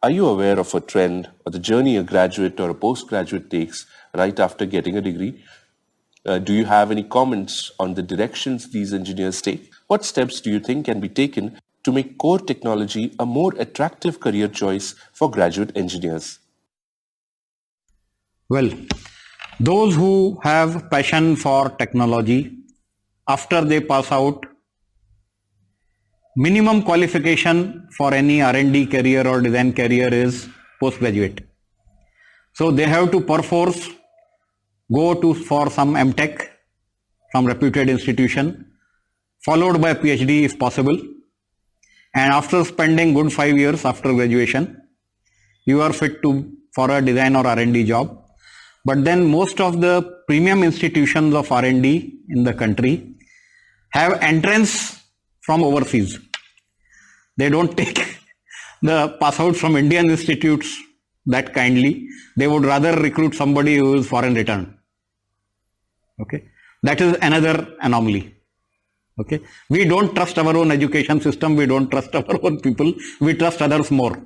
Are you aware of a trend or the journey a graduate or a postgraduate takes right after getting a degree? Do you have any comments on the directions these engineers take? What steps do you think can be taken to make core technology a more attractive career choice for graduate engineers? Well, those who have passion for technology, after they pass out, minimum qualification for any R&D career or design career is postgraduate. So they have to perforce go for some MTech, some reputed institution, followed by PhD if possible. And after spending good 5 years after graduation, you are fit for a design or R&D job. But then most of the premium institutions of R&D in the country have entrance from overseas. They don't take the pass out from Indian institutes that kindly. They would rather recruit somebody who is foreign returned. Okay, that is another anomaly. Okay, we don't trust our own education system. We don't trust our own people. We trust others more.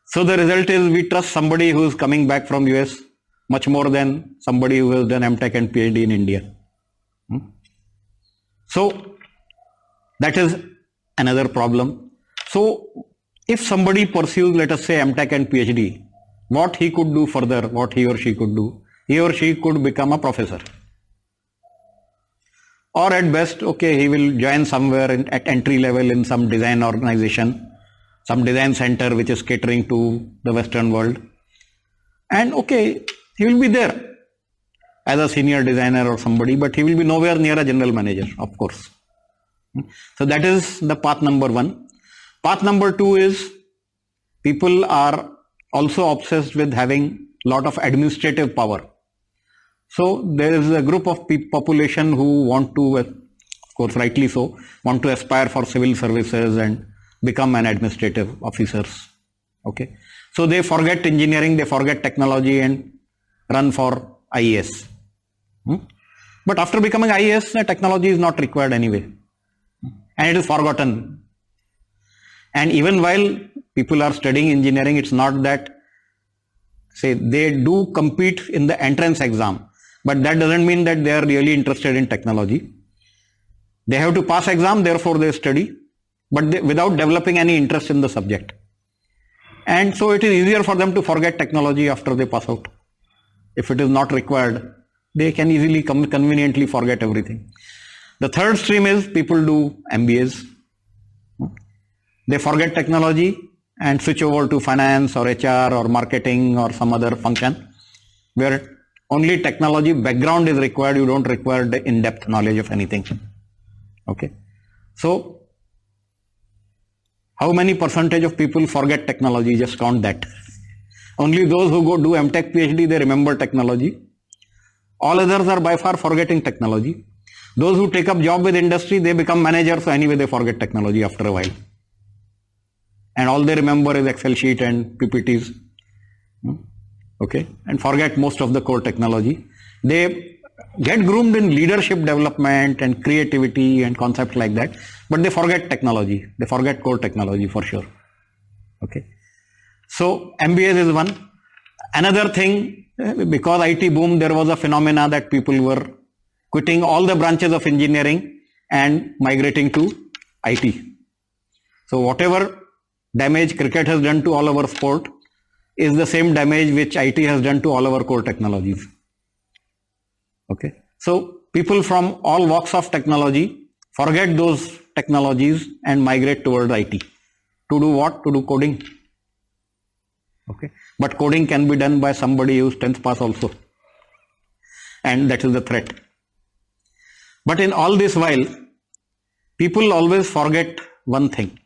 So the result is we trust somebody who is coming back from US much more than somebody who has done MTech and PhD in India. So that is another problem. So if somebody pursues, let us say, MTech and PhD, what he could do further, what he or she could do, he or she could become a professor. Or at best, okay, he will join somewhere at entry level in some design organization, some design center which is catering to the Western world. And okay, he will be there as a senior designer or somebody, but he will be nowhere near a general manager, of course. So that is the path number one. Path number two is people are also obsessed with having a lot of administrative power. So there is a group of population who want to, of course rightly so, want to aspire for civil services and become an administrative officers. Okay. So they forget engineering, they forget technology and run for IAS. But after becoming IAS, the technology is not required anyway. And it is forgotten. And even while people are studying engineering, it's not that, say, they do compete in the entrance exam, but that doesn't mean that they are really interested in technology. They have to pass exam, therefore they study, but without developing any interest in the subject. And so it is easier for them to forget technology after they pass out. If it is not required, they can easily conveniently forget everything. The third stream is people do MBAs. They forget technology and switch over to finance or HR or marketing or some other function where only technology background is required. You don't require the in-depth knowledge of anything. Okay. So how many percentage of people forget technology? Just count that. Only those who go do MTech, PhD, they remember technology. All others are by far forgetting technology. Those who take up job with industry, they become managers, so anyway they forget technology after a while. And all they remember is Excel sheet and PPTs. Okay, and forget most of the core technology. They get groomed in leadership development and creativity and concepts like that, but they forget technology. They forget core technology for sure. Okay, so MBAs is one. Another thing, because IT boom, there was a phenomena that people were quitting all the branches of engineering and migrating to IT. So whatever damage cricket has done to all our sport is the same damage which IT has done to all our core technologies. Okay. So people from all walks of technology forget those technologies and migrate towards IT. To do what? To do coding. Okay. But coding can be done by somebody who's 10th pass also. And that is the threat. But in all this while, people always forget one thing.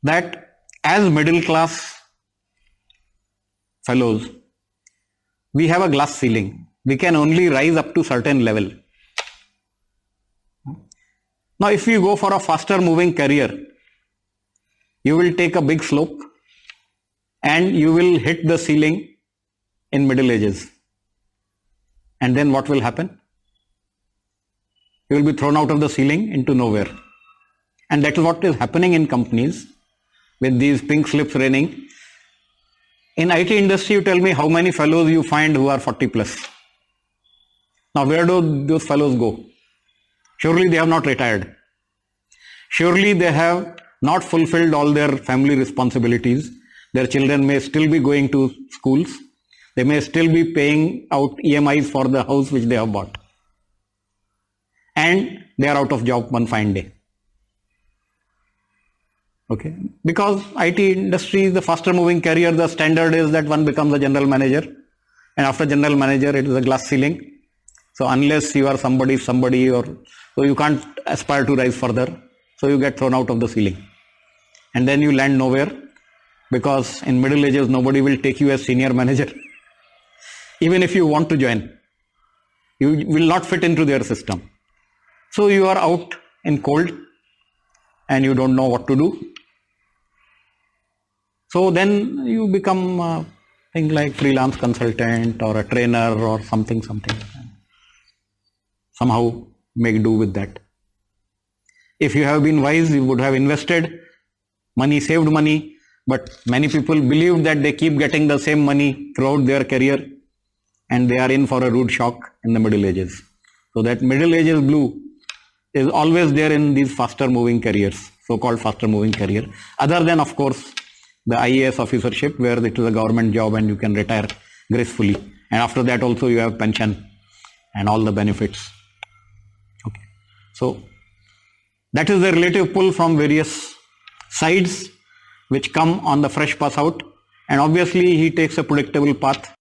That as middle class fellows, we have a glass ceiling. We can only rise up to certain level. Now, if you go for a faster moving career, you will take a big slope and you will hit the ceiling in middle ages. And then what will happen? You will be thrown out of the ceiling into nowhere. And that is what is happening in companies. with these pink slips raining. In IT industry, you tell me how many fellows you find who are 40 plus. Now, where do those fellows go? Surely they have not retired. Surely they have not fulfilled all their family responsibilities. Their children may still be going to schools. They may still be paying out EMIs for the house which they have bought. And they are out of job one fine day. Okay, because IT industry is the faster moving career, the standard is that one becomes a general manager, and after general manager it is a glass ceiling. So unless you are somebody or so you can't aspire to rise further, so you get thrown out of the ceiling, and then you land nowhere, because in Middle Ages nobody will take you as senior manager. Even if you want to join, you will not fit into their system. So you are out in cold and you don't know what to do. So then you become a thing like freelance consultant or a trainer or something. Somehow make do with that. If you have been wise, you would have invested money, saved money, but many people believe that they keep getting the same money throughout their career and they are in for a rude shock in the Middle Ages. So that Middle Ages blue is always there in these faster moving careers, so-called faster moving career, other than of course the IAS officership, where it is a government job and you can retire gracefully, and after that also you have pension and all the benefits. Okay, so that is the relative pull from various sides which come on the fresh pass out, and obviously he takes a predictable path.